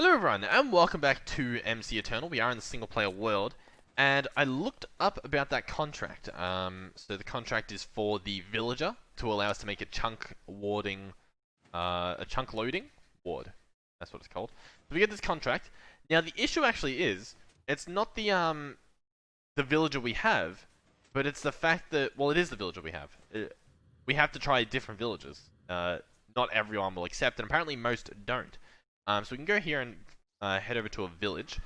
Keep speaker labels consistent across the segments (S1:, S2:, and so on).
S1: Hello everyone, and welcome back to MCEternal. We are in the single player world, and I looked up about that contract. So the contract is for the villager to allow us to make a chunk loading ward. That's what it's called. So we get this contract. Now the issue actually is, it's not the villager we have, but it's the fact that, well, it is the villager we have. We have to try different villagers. Not everyone will accept, and apparently most don't. So we can go here and head over to a village.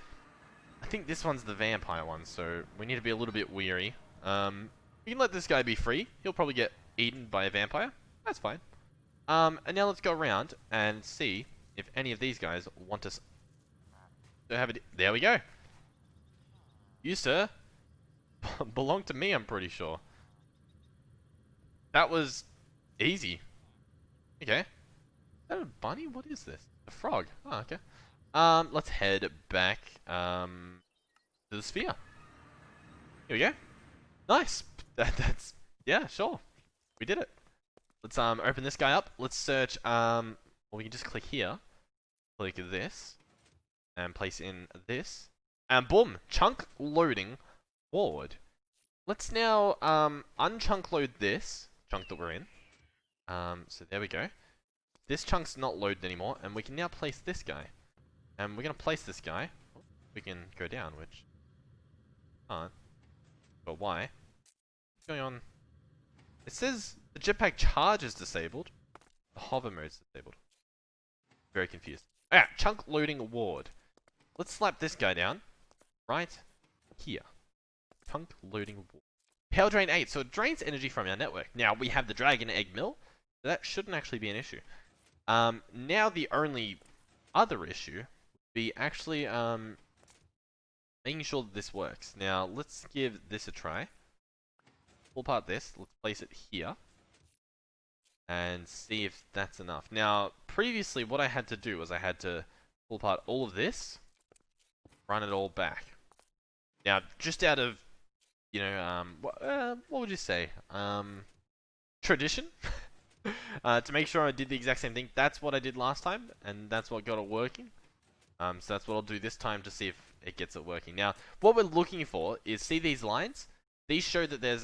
S1: I think this one's the vampire one, so we need to be a little bit weary. We can let this guy be free. He'll probably get eaten by a vampire. That's fine. And now let's go around and see if any of these guys want us to have it. There we go. You, sir, belong to me, I'm pretty sure. That was easy. Okay. Is that a bunny? What is this? A frog. Oh, okay. Let's head back to the sphere. Here we go. Nice. That's yeah, sure. We did it. Let's open this guy up. Let's search well, we can just click here. Click this and place in this. And boom, chunk loading forward. Let's now unchunk load this chunk that we're in. So there we go. This chunk's not loaded anymore, and we can now place this guy. And we're going to place this guy. We can go down, which can't. But why? What's going on? It says the jetpack charge is disabled. The hover mode's disabled. Very confused. Ah, chunk loading ward. Let's slap this guy down. Right here. Chunk loading ward. Power drain 8, so it drains energy from our network. Now, we have the dragon egg mill, so that shouldn't actually be an issue. Now the only other issue would be actually making sure that this works. Now let's give this a try. Pull apart this, let's place it here and see if that's enough. Now previously what I had to do was I had to pull apart all of this, run it all back. Now just out of, you know, what would you say? Tradition? To make sure I did the exact same thing. That's what I did last time, and that's what got it working. So that's what I'll do this time to see if it gets it working. Now, what we're looking for is, see these lines? These show that there's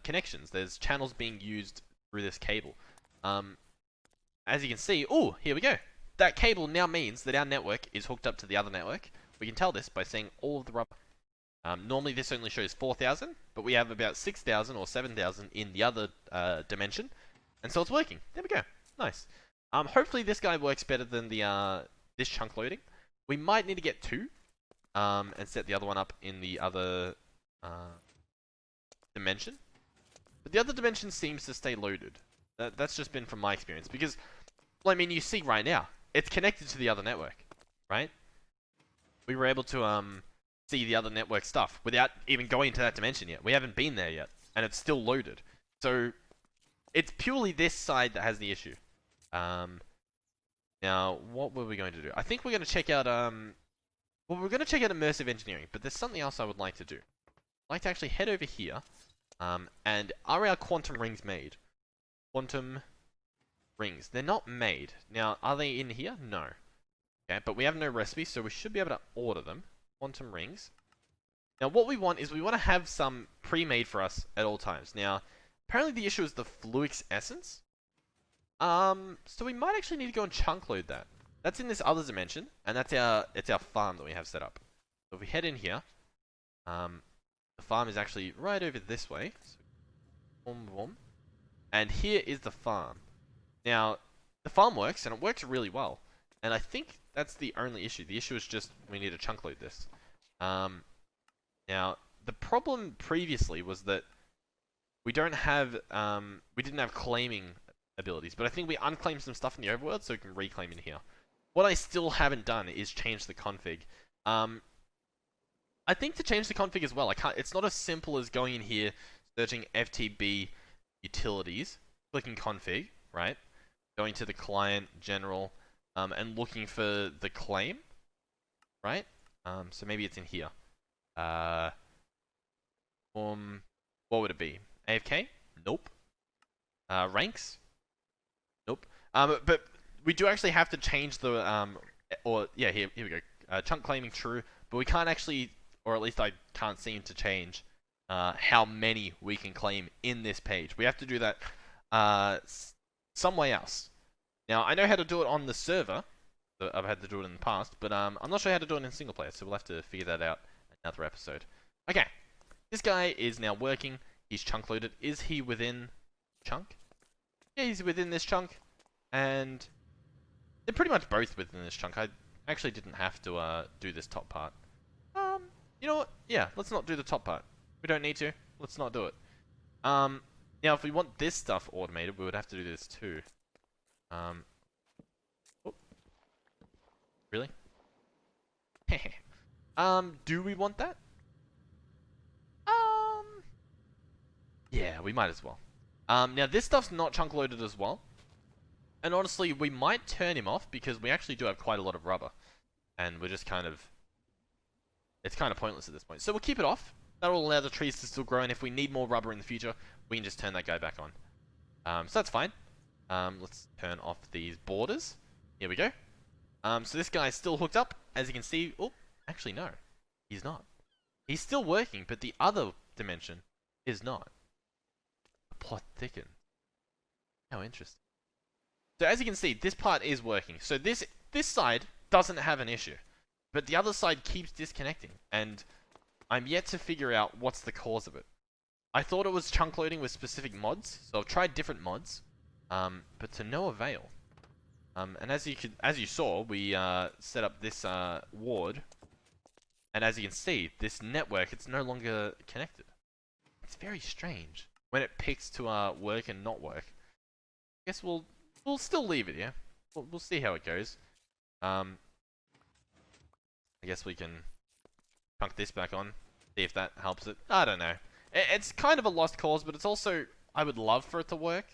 S1: connections. There's channels being used through this cable. As you can see, oh, here we go. That cable now means that our network is hooked up to the other network. We can tell this by seeing all of the rubber. Normally this only shows 4,000, but we have about 6,000 or 7,000 in the other dimension. And so it's working. There we go. Nice. Hopefully this guy works better than the this chunk loading. We might need to get two, and set the other one up in the other dimension. But the other dimension seems to stay loaded. That's just been from my experience. Because, well, I mean, you see right now, it's connected to the other network, right? We were able to see the other network stuff without even going to that dimension yet. We haven't been there yet, and it's still loaded. So it's purely this side that has the issue. Now, what were we going to do? I think we're going to check out, well, we're going to check out Immersive Engineering, but there's something else I would like to do. I'd like to actually head over here, and are our quantum rings made? Quantum rings. They're not made. Now, are they in here? No. Okay, but we have no recipe, so we should be able to order them. Quantum rings. Now, what we want is we want to have some pre-made for us at all times. Now, apparently the issue is the Fluix essence. So we might actually need to go and chunk load that. That's in this other dimension, and it's our farm that we have set up. So if we head in here, the farm is actually right over this way. So, boom, boom. And here is the farm. Now, the farm works, and it works really well. And I think that's the only issue. The issue is just we need to chunk load this. Now, the problem previously was that we didn't have claiming abilities, but I think we unclaimed some stuff in the overworld, so we can reclaim in here. What I still haven't done is change the config. I think to change the config as well, it's not as simple as going in here, searching FTB utilities, clicking config, right? Going to the client, general, and looking for the claim, right? So maybe it's in here. What would it be? AFK? Nope. Ranks? Nope. But we do actually have to change the Or, yeah, here we go. Chunk claiming true, but we can't actually, or at least I can't seem to change how many we can claim in this page. We have to do that some way else. Now, I know how to do it on the server. I've had to do it in the past, but I'm not sure how to do it in single player, so we'll have to figure that out in another episode. Okay, this guy is now working. He's chunk loaded. Is he within chunk? Yeah, he's within this chunk, and they're pretty much both within this chunk. I actually didn't have to do this top part. You know what? Yeah, let's not do the top part. We don't need to. Let's not do it. Now, if we want this stuff automated, we would have to do this too. Oh. Really? Do we want that? Yeah, we might as well. Now this stuff's not chunk loaded as well. And honestly, we might turn him off because we actually do have quite a lot of rubber. And we're just kind of... It's kind of pointless at this point. So we'll keep it off. That'll allow the trees to still grow, and if we need more rubber in the future, we can just turn that guy back on. So that's fine. Let's turn off these borders. Here we go. So this guy's still hooked up, as you can see. Oh, actually no, he's not. He's still working, but the other dimension is not. The plot thickens. How interesting. So as you can see, this part is working. So this side doesn't have an issue, but the other side keeps disconnecting, and I'm yet to figure out what's the cause of it. I thought it was chunk loading with specific mods, so I've tried different mods, but to no avail. And as you saw, we set up this ward, and as you can see, this network, it's no longer connected. It's very strange when it picks to work and not work. I guess we'll still leave it, yeah. We'll see how it goes. I guess we can chunk this back on, see if that helps it. I don't know. It's kind of a lost cause, but it's also, I would love for it to work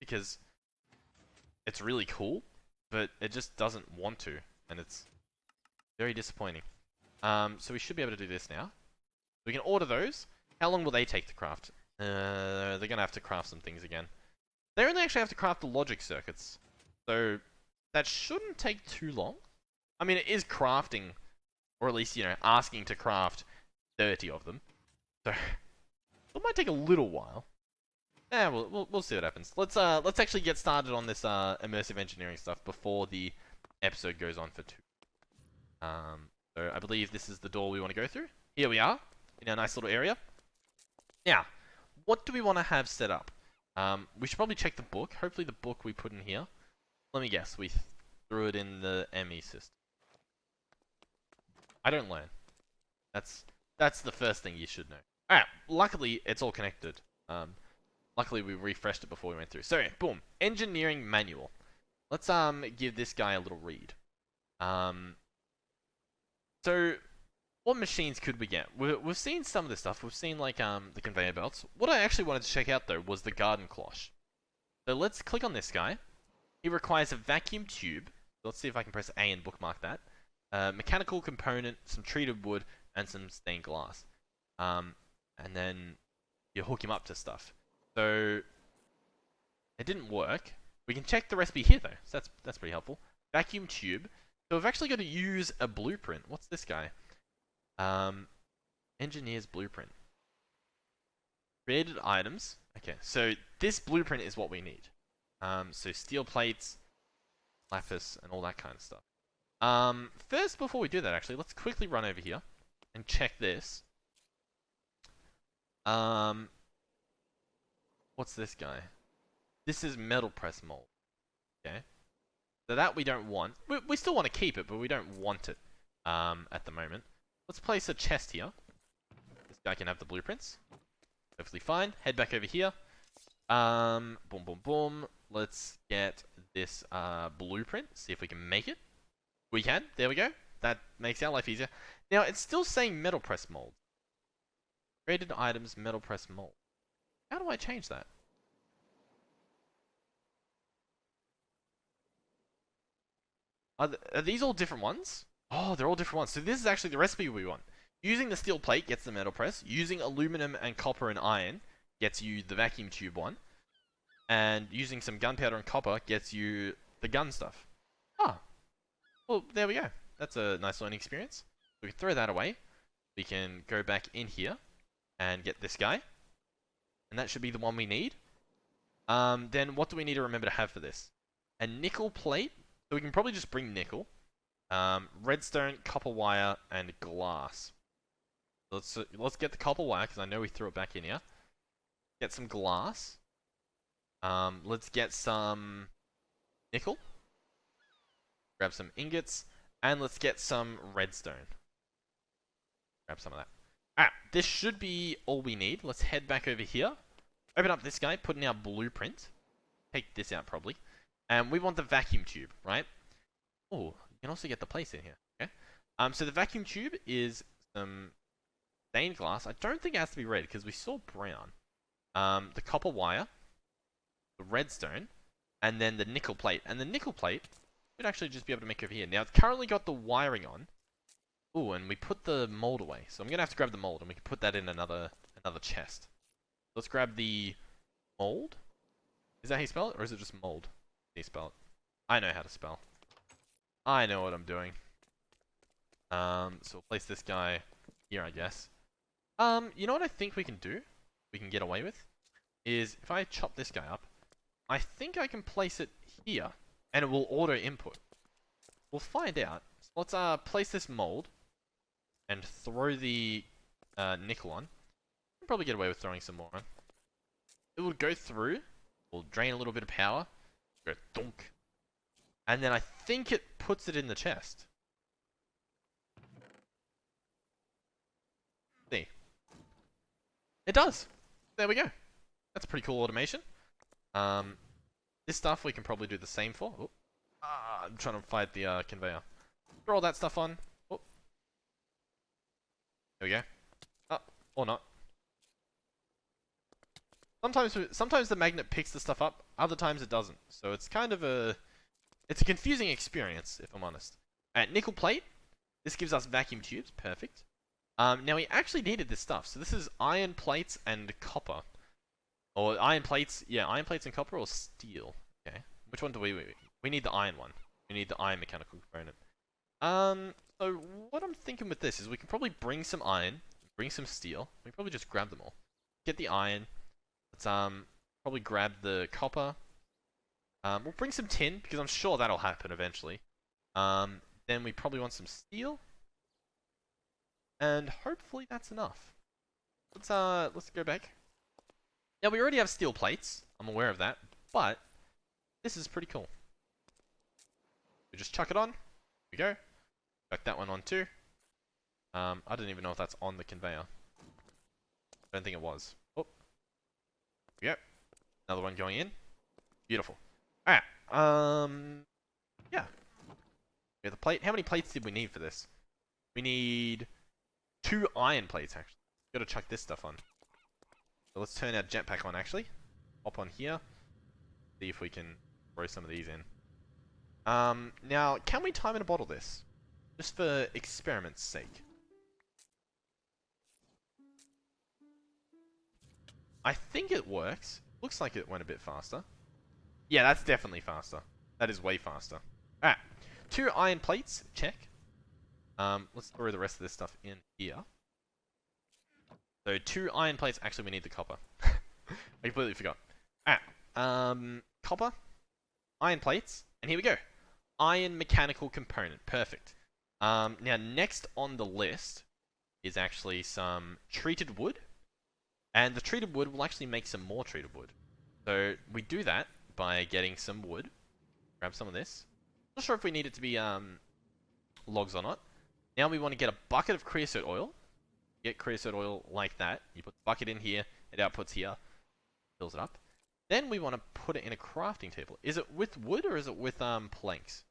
S1: because it's really cool, but it just doesn't want to, and it's very disappointing. So we should be able to do this now. We can order those. How long will they take to craft? They're gonna have to craft some things again. They only actually have to craft the logic circuits, so that shouldn't take too long. I mean, it is crafting, or at least, you know, asking to craft 30 of them. So it might take a little while. Yeah, we'll see what happens. Let's actually get started on this immersive engineering stuff before the episode goes on for 2. So I believe this is the door we want to go through. Here we are in a nice little area. Now, what do we want to have set up? We should probably check the book. Hopefully the book we put in here. Let me guess. We threw it in the ME system. I don't learn. That's the first thing you should know. Alright, luckily it's all connected. Luckily we refreshed it before we went through. So, boom. Engineering manual. Let's give this guy a little read. So, what machines could we get? We've seen some of this stuff. We've seen, like, the conveyor belts. What I actually wanted to check out, though, was the Garden Cloche. So, let's click on this guy. He requires a vacuum tube. Let's see if I can press A and bookmark that. Mechanical component, some treated wood, and some stained glass. And then you hook him up to stuff. So, it didn't work. We can check the recipe here, though. So that's pretty helpful. Vacuum tube. So, we've actually got to use a blueprint. What's this guy? Engineer's blueprint. Created items. Okay, so this blueprint is what we need. So steel plates, lapis, and all that kind of stuff. First, before we do that, actually, let's quickly run over here and check this. What's this guy? This is metal press mold. Okay. So that we don't want. We still want to keep it, but we don't want it at the moment. Let's place a chest here. This guy can have the blueprints. Perfectly fine. Head back over here. Boom, boom, boom. Let's get this blueprint. See if we can make it. We can. There we go. That makes our life easier. Now, it's still saying metal press mold. Created items, metal press mold. How do I change that? Are these all different ones? Oh, they're all different ones. So this is actually the recipe we want. Using the steel plate gets the metal press. Using aluminum and copper and iron gets you the vacuum tube one. And using some gunpowder and copper gets you the gun stuff. Ah. Well, there we go. That's a nice learning experience. We can throw that away. We can go back in here and get this guy. And that should be the one we need. Then what do we need to remember to have for this? A nickel plate. So we can probably just bring nickel. Redstone, copper wire, and glass. Let's get the copper wire, because I know we threw it back in here. Get some glass. Let's get some nickel. Grab some ingots. And let's get some redstone. Grab some of that. Alright, this should be all we need. Let's head back over here. Open up this guy, put in our blueprint. Take this out, probably. And we want the vacuum tube, right? Oh, you can also get the place in here. Okay. So the vacuum tube is some stained glass. I don't think it has to be red, because we saw brown. The copper wire. The redstone. And then the nickel plate. And the nickel plate should actually just be able to make over here. Now, it's currently got the wiring on. Ooh, and we put the mold away. So I'm going to have to grab the mold, and we can put that in another chest. Let's grab the mold. Is that how you spell it? Or is it just mold? How do you spell it? I know how to spell. I know what I'm doing. So we'll place this guy here, I guess. You know what I think we can do? We can get away with? Is if I chop this guy up, I think I can place it here, and it will auto input. We'll find out. So let's place this mold, and throw the nickel on. I'll probably get away with throwing some more on. It will go through, will drain a little bit of power, go thunk, and then I think it puts it in the chest. See. It does. There we go. That's pretty cool automation. This stuff we can probably do the same for. Oh. I'm trying to fight the conveyor. Throw all that stuff on. Oh. There we go. Oh, or not. Sometimes the magnet picks the stuff up, other times it doesn't. So it's kind of it's a confusing experience, if I'm honest. Alright, nickel plate. This gives us vacuum tubes, perfect. Now we actually needed this stuff. So this is iron plates and copper. Or iron plates, yeah, iron plates and copper or steel. Okay. Which one do we need? We need the iron one. We need the iron mechanical component. So what I'm thinking with this is we can probably bring some iron, bring some steel. We can probably just grab them all. Get the iron. Let's probably grab the copper. We'll bring some tin because I'm sure that'll happen eventually. Then we probably want some steel. And hopefully that's enough. Let's go back. Now we already have steel plates. I'm aware of that, but this is pretty cool. We just chuck it on. Here we go. Chuck that one on too. I don't even know if that's on the conveyor. I don't think it was. Oh. Here we go. Another one going in. Beautiful. Alright. Yeah. We have the plate. How many plates did we need for this? We need 2 iron plates, actually. Gotta chuck this stuff on. So let's turn our jetpack on, actually. Hop on here. See if we can throw some of these in. Now, can we time and bottle this? Just for experiment's sake. I think it works. Looks like it went a bit faster. Yeah, that's definitely faster. That is way faster. Alright. 2 iron plates. Check. Let's throw the rest of this stuff in here. So 2 iron plates. Actually, we need the copper. I completely forgot. Alright. Copper. Iron plates. And here we go. Iron mechanical component. Perfect. Now, next on the list is actually some treated wood. And the treated wood will actually make some more treated wood. So we do that by getting some wood. Grab some of this. Not sure if we need it to be logs or not. Now we want to get a bucket of creosote oil. Get creosote oil like that. You put the bucket in here. It outputs here. Fills it up. Then we want to put it in a crafting table. Is it with wood or is it with planks?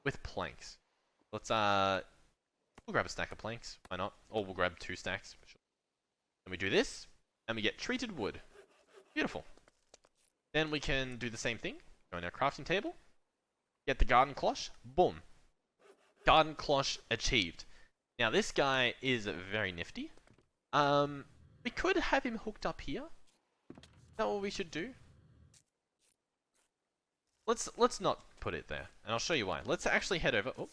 S1: With planks. Let's we'll grab a stack of planks. Why not? Or we'll grab 2 stacks. Sure. Then we do this, and we get treated wood. Beautiful. Then we can do the same thing. Go on our crafting table. Get the garden cloche. Boom. Garden cloche achieved. Now this guy is very nifty. We could have him hooked up here. Is that what we should do? let's not put it there, and I'll show you why. Let's actually head over. Oh,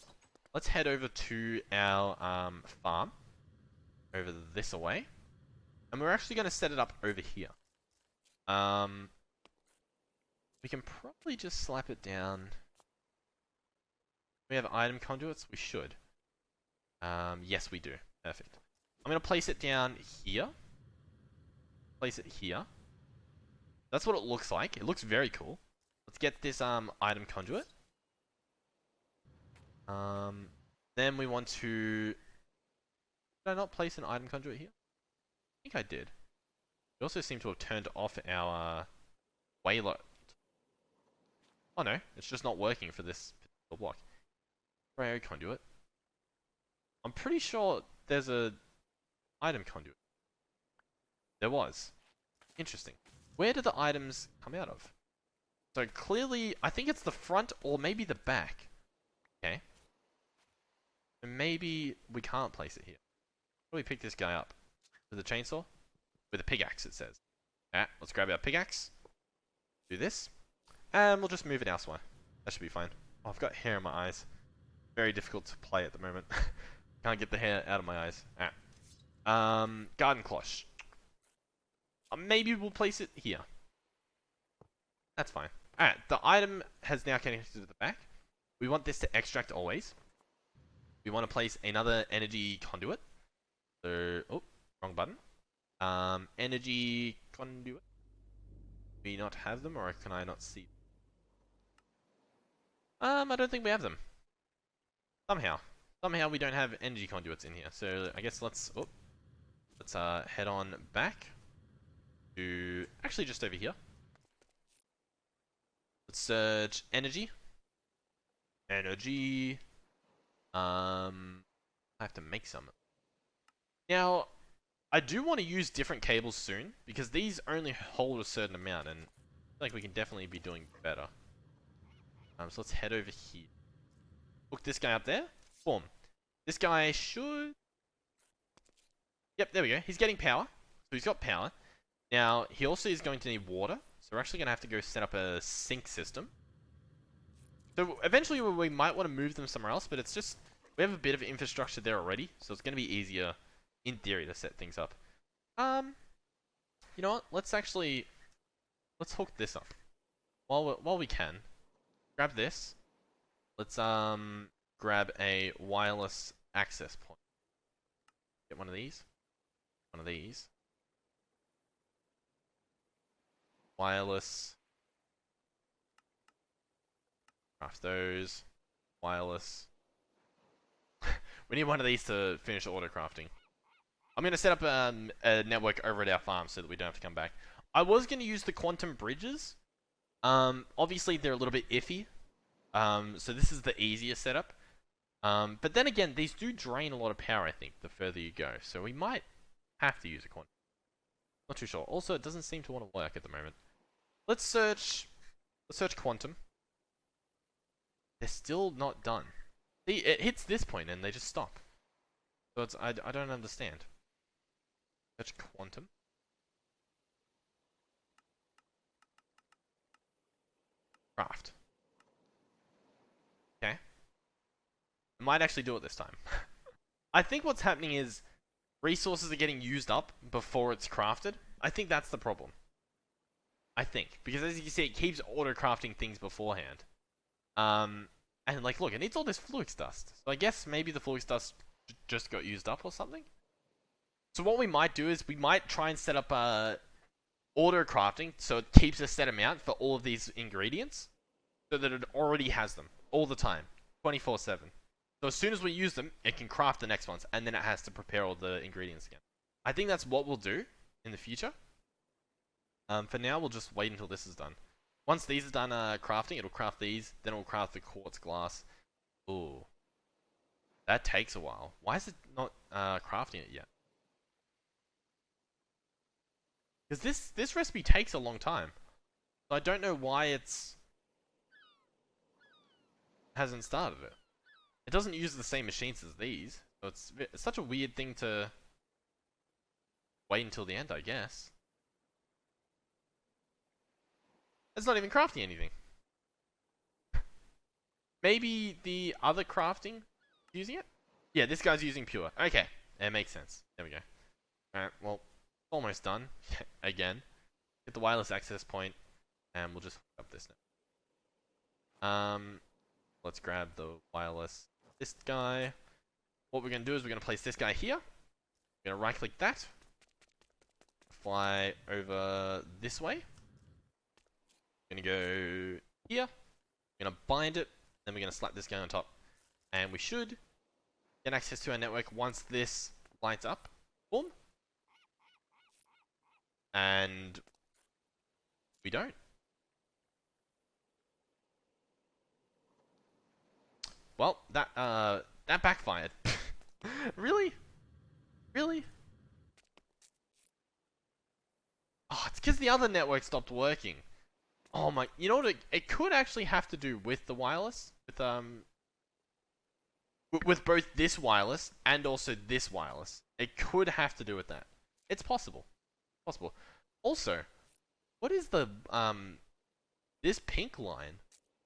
S1: let's head over to our farm, over this away, and we're actually going to set it up over here. We can probably just slap it down. We have item conduits. We should. Yes, we do. Perfect. I'm going to place it down here. Place it here. That's what it looks like. It looks very cool. Let's get this item conduit. Then we want to... Did I not place an item conduit here? I think I did. We also seem to have turned off our wayload. Oh no, it's just not working for this particular block. Rail conduit. I'm pretty sure there's a item conduit. There was. Interesting. Where do the items come out of? So clearly, I think it's the front or maybe the back. Okay. And maybe we can't place it here. How do we pick this guy up? With a chainsaw? With a pickaxe, it says. Alright, let's grab our pickaxe. Do this. And we'll just move it elsewhere. That should be fine. Oh, I've got hair in my eyes. Very difficult to play at the moment. Can't get the hair out of my eyes. Alright. Garden Cloche. Maybe we'll place it here. That's fine. Alright, the item has now connected to the back. We want this to extract always. We want to place another energy conduit. So, oh, wrong button. Energy conduit. Do we not have them, or can I not see? I don't think we have them. Somehow we don't have energy conduits in here. So I guess let's head on back to actually just over here. Let's search energy. Energy. I have to make some. Now, I do want to use different cables soon because these only hold a certain amount, and I feel like we can definitely be doing better. So let's head over here. Hook this guy up there. Boom. This guy should... Yep, there we go. He's getting power. So he's got power. Now, he also is going to need water. So we're actually going to have to go set up a sink system. So eventually we might want to move them somewhere else, but it's just... We have a bit of infrastructure there already, so it's going to be easier, in theory, to set things up. You know what? Let's hook this up. While we can. Grab this. Let's grab a wireless access point. Get one of these. One of these. Wireless. Craft those. Wireless. We need one of these to finish auto crafting. I'm going to set up a network over at our farm so that we don't have to come back. I was going to use the quantum bridges. Obviously, they're a little bit iffy. So this is the easier setup. But then again, these do drain a lot of power, I think, the further you go. So we might have to use a quantum. Not too sure. Also, it doesn't seem to want to work at the moment. Let's search quantum. They're still not done. See, it hits this point and they just stop. So it's I don't understand. Search quantum. Craft. Okay. I might actually do it this time. I think what's happening is resources are getting used up before it's crafted. I think that's the problem. I think. Because as you can see, it keeps auto-crafting things beforehand. And like, look, it needs all this fluix dust. So I guess maybe the fluix dust just got used up or something. So what we might do is we might try and set up auto-crafting so it keeps a set amount for all of these ingredients. So that it already has them all the time. 24/7. So as soon as we use them, it can craft the next ones. And then it has to prepare all the ingredients again. I think that's what we'll do in the future. For now, we'll just wait until this is done. Once these are done crafting, it'll craft these. Then it'll craft the quartz glass. Ooh. That takes a while. Why is it not crafting it yet? Because this recipe takes a long time. So I don't know why it's... hasn't started it. It doesn't use the same machines as these. So it's such a weird thing to... wait until the end, I guess. It's not even crafting anything. Maybe the other crafting using it? Yeah, this guy's using pure. Okay, it makes sense. There we go. Alright, well, almost done. Again. Get the wireless access point, and we'll just hook up this now. Let's grab the wireless. This guy. What we're going to do is we're going to place this guy here. We're going to right click that. Fly over this way. We're going to go here. We're going to bind it. Then we're going to slap this guy on top. And we should get access to our network once this lights up. Boom. And we don't. Well, that backfired. Really? Really? Oh, it's because the other network stopped working. Oh my, you know what? It could actually have to do with the wireless, with both this wireless and also this wireless. It could have to do with that. It's possible. Possible. Also, what is the this pink line?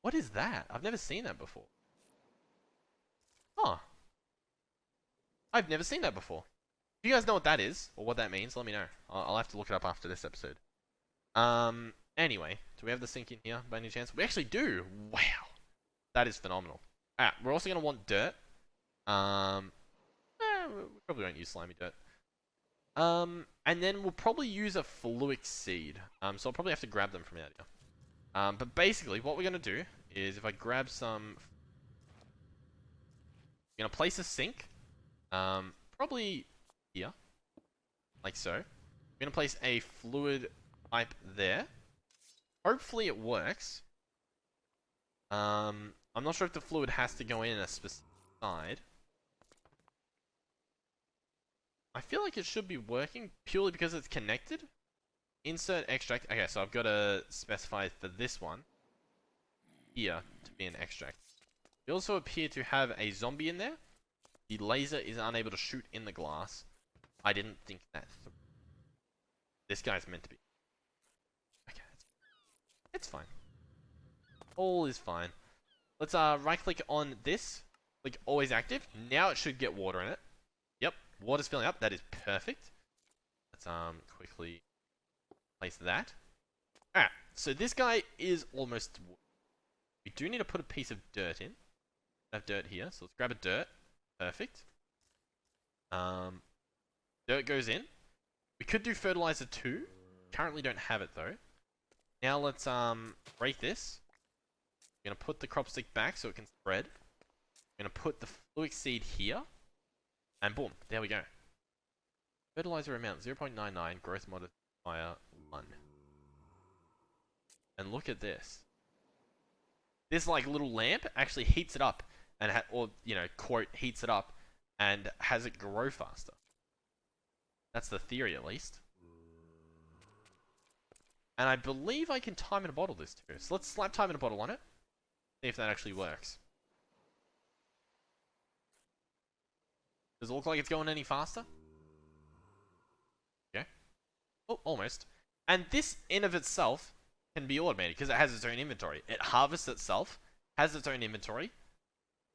S1: What is that? I've never seen that before. Huh. I've never seen that before. If you guys know what that is, or what that means, let me know. I'll have to look it up after this episode. Anyway, do we have the sink in here by any chance? We actually do! Wow! That is phenomenal. Alright, we're also going to want dirt. We probably won't use slimy dirt. And then we'll probably use a fluic seed. So I'll probably have to grab them from out here. But basically, what we're going to do is if I grab some... I'm going to place a sink. Probably here. Like so. I'm going to place a fluid pipe there. Hopefully it works. I'm not sure if the fluid has to go in a specific side. I feel like it should be working purely because it's connected. Insert extract. Okay, so I've got to specify for this one here to be an extract. We also appear to have a zombie in there. The laser is unable to shoot in the glass. I didn't think that through. This guy's meant to be. Okay, it's fine. All is fine. Let's right click on this. Click always active. Now it should get water in it. Yep, water's filling up. That is perfect. Let's quickly place that. Alright, so this guy is almost... We do need to put a piece of dirt in. I have dirt here, so let's grab a dirt. Perfect. Dirt goes in. We could do fertilizer too. Currently don't have it though. Now let's break this. We're gonna put the crop stick back so it can spread. We're gonna put the fluic seed here. And boom, there we go. Fertilizer amount 0.99, growth modifier 1. And look at this. This like little lamp actually heats it up and or you know, quote, heats it up and has it grow faster. That's the theory at least. And I believe I can time in a bottle this too. So let's slap time in a bottle on it. See if that actually works. Does it look like it's going any faster? Okay. Oh, almost. And this in of itself can be automated because it has its own inventory. It harvests itself, has its own inventory.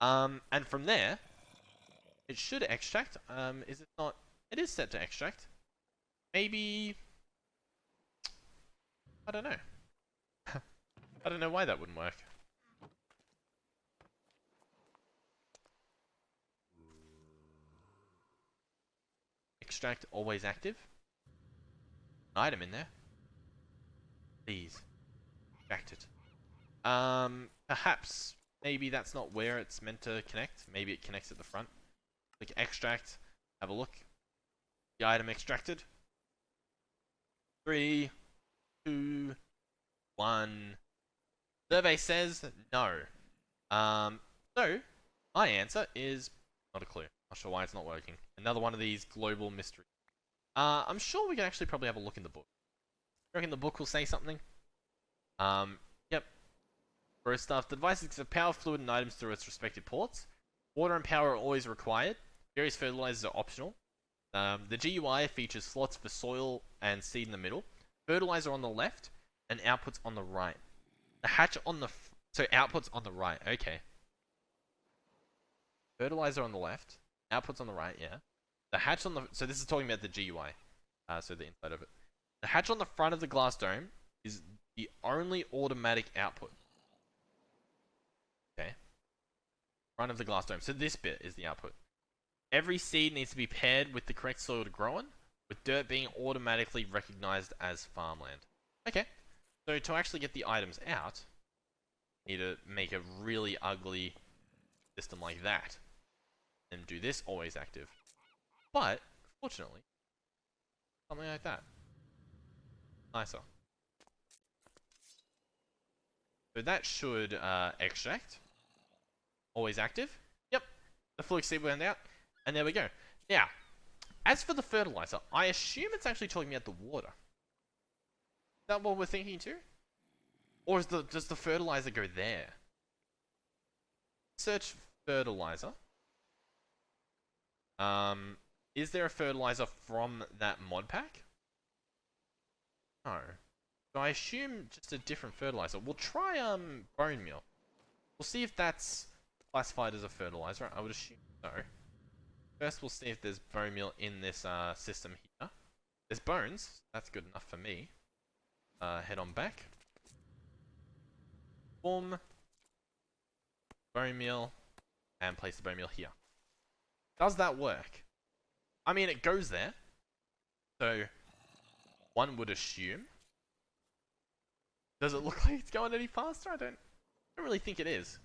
S1: And from there, it should extract. Is it not? It is set to extract. Maybe... I don't know. I don't know why that wouldn't work. Extract always active. Item in there. Please. Extract it. Perhaps maybe that's not where it's meant to connect. Maybe it connects at the front. Click extract. Have a look. The item extracted. 3, 2, 1. Survey says no. So my answer is not a clue. Not sure why it's not working. Another one of these global mysteries. I'm sure we can actually probably have a look in the book. I reckon the book will say something. Yep. For stuff, the device accepts power, fluid, and items through its respective ports. Water and power are always required. Various fertilizers are optional. The GUI features slots for soil and seed in the middle. Fertilizer on the left, and outputs on the right. The hatch on the... So outputs on the right, okay. Fertilizer on the left. Outputs on the right, yeah. The hatch on the... So this is talking about the GUI. So the inside of it. The hatch on the front of the glass dome is the only automatic output. Okay. Front of the glass dome. So this bit is the output. Every seed needs to be paired with the correct soil to grow on, with dirt being automatically recognized as farmland. Okay. So to actually get the items out, you need to make a really ugly system like that. And do this always active. But, fortunately, something like that. Nicer. So that should extract. Always active. Yep. The fluid seed went out. And there we go. Now, as for the fertilizer, I assume it's actually talking about the water. Is that what we're thinking too? Or does the fertilizer go there? Search fertilizer. Is there a fertilizer from that mod pack? No. So I assume just a different fertilizer. We'll try bone meal. We'll see if that's classified as a fertilizer. I would assume so. First we'll see if there's bone meal in this system here. There's bones. That's good enough for me. Head on back. Boom. Bone meal. And place the bone meal here. Does that work? I mean, it goes there. So, one would assume. Does it look like it's going any faster? I don't really think it is.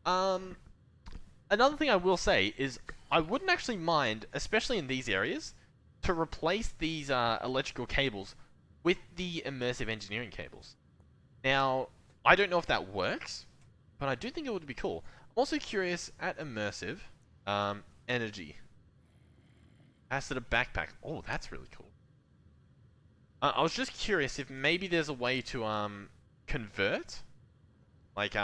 S1: Another thing I will say is I wouldn't actually mind, especially in these areas, to replace these electrical cables with the Immersive Engineering cables. Now, I don't know if that works, but I do think it would be cool. I'm also curious at Immersive Energy. Acid backpack. Oh, that's really cool. I was just curious if maybe there's a way to convert, like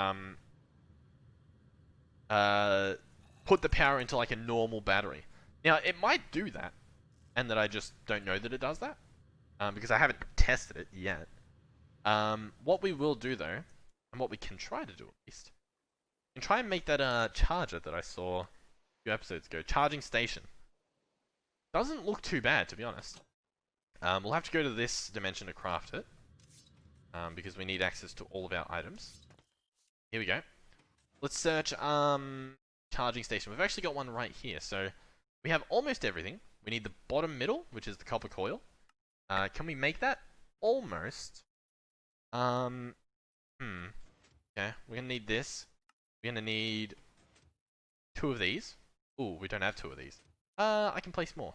S1: put the power into like a normal battery. Now it might do that, and that I just don't know that it does that, because I haven't tested it yet. What we will do though, and what we can try to do at least, we can try and make that charger that I saw a few episodes ago, charging station. Doesn't look too bad, to be honest. We'll have to go to this dimension to craft it, because we need access to all of our items. Here we go. Let's search charging station. We've actually got one right here, so we have almost everything. We need the bottom middle, which is the copper coil. Can we make that? Almost. Okay, we're gonna need this. We're gonna need 2 of these. Ooh, we don't have 2 of these. I can place more.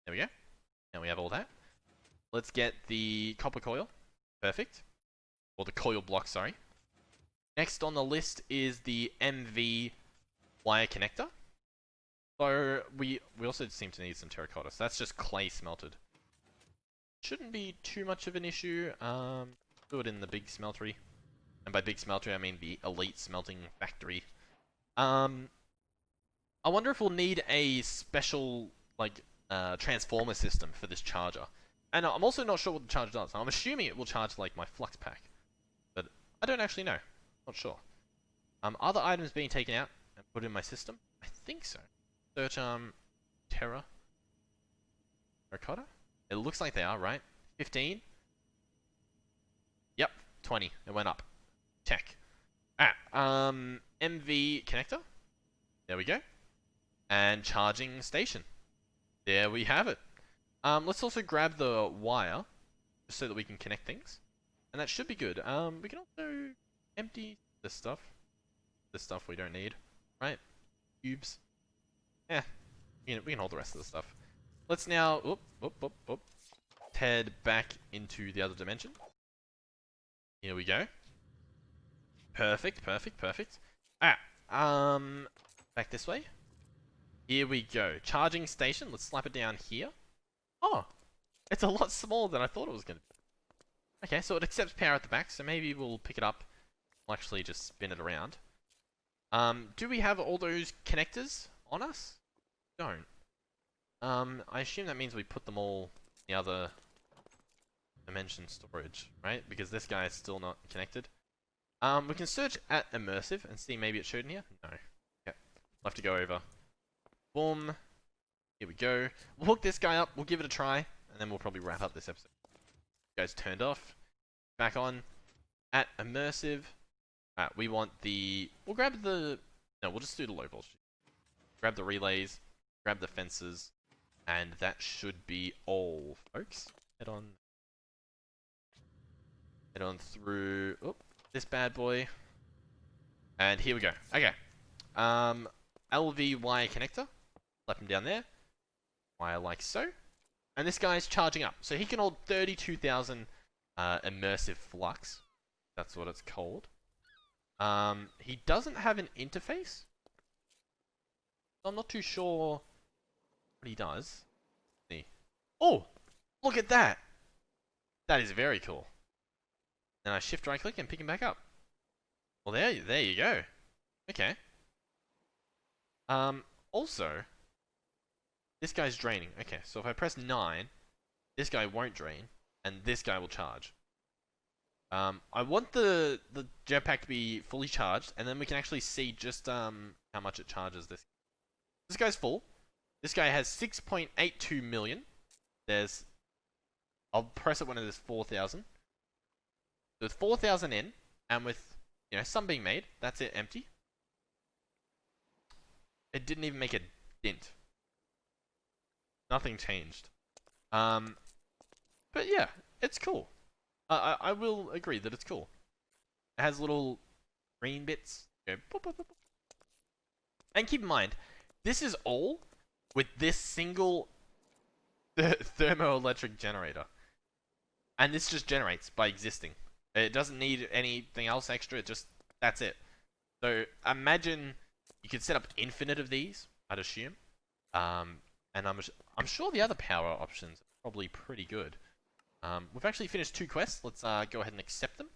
S1: There we go. Now we have all that. Let's get the copper coil. Perfect. Or the coil block, sorry. Next on the list is the MV wire connector. So we also seem to need some terracotta. So that's just clay smelted. Shouldn't be too much of an issue. Do it in the big smeltery. And by big smeltery, I mean the elite smelting factory. I wonder if we'll need a special, like, transformer system for this charger. And I'm also not sure what the charger does. I'm assuming it will charge, like, my flux pack. But I don't actually know. Not sure. Other items being taken out and put in my system? I think so. Search, terracotta? It looks like they are, right? 15? Yep, 20. It went up. Tech. MV connector. There we go. And charging station. There we have it. Let's also grab the wire, just so that we can connect things. And that should be good. We can also empty this stuff. This stuff we don't need, right? Cubes. Yeah, we can hold the rest of the stuff. Let's now, head back into the other dimension. Here we go. Perfect, perfect, perfect. Back this way. Here we go. Charging station. Let's slap it down here. Oh, it's a lot smaller than I thought it was going to be. Okay, so it accepts power at the back, so maybe we'll pick it up. We'll actually just spin it around. Do we have all those connectors on us? Don't. I assume that means we put them all in the other dimension storage, right? Because this guy is still not connected. We can search at Immersive and see maybe it's showed in here. No. Okay. We'll have to go over. Boom. Here we go. We'll hook this guy up. We'll give it a try. And then we'll probably wrap up this episode. Guys turned off. Back on. At Immersive. Alright, we want the... We'll grab the... No, we'll just do the low voltage. Grab the relays. Grab the fences. And that should be all, folks. Head on through... Oh, this bad boy. And here we go. Okay. LV wire connector. Slap him down there. Wire like so. And this guy's charging up. So he can hold 32,000 immersive flux. That's what it's called. He doesn't have an interface. I'm not too sure what he does. Let's see. Oh! Look at that! That is very cool. Then I shift right click and pick him back up. Well, there you go. Okay. Also, this guy's draining. Okay, so if I press 9, this guy won't drain, and this guy will charge. I want the jetpack to be fully charged, and then we can actually see just how much it charges this. This guy's full. This guy has 6.82 million. I'll press it when it is 4,000. So with 4,000 in, and with some being made, that's it empty. It didn't even make a dent. Nothing changed. But yeah, it's cool. I will agree that it's cool. It has little green bits. Go boop, boop, boop. And keep in mind, this is all with this single thermoelectric generator. And this just generates by existing. It doesn't need anything else extra, that's it. So imagine you could set up infinite of these, I'd assume. And I'm sure the other power options are probably pretty good. We've actually finished 2 quests. Let's go ahead and accept them.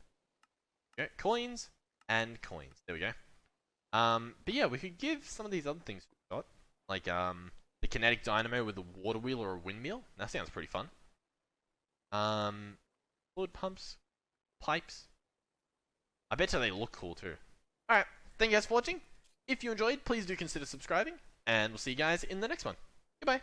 S1: Okay, coins and coins. There we go. But yeah, we could give some of these other things we've got, like the kinetic dynamo with a water wheel or a windmill. That sounds pretty fun. Fluid pumps, pipes. I bet you they look cool too. Alright, thank you guys for watching. If you enjoyed, please do consider subscribing, and we'll see you guys in the next one. Goodbye.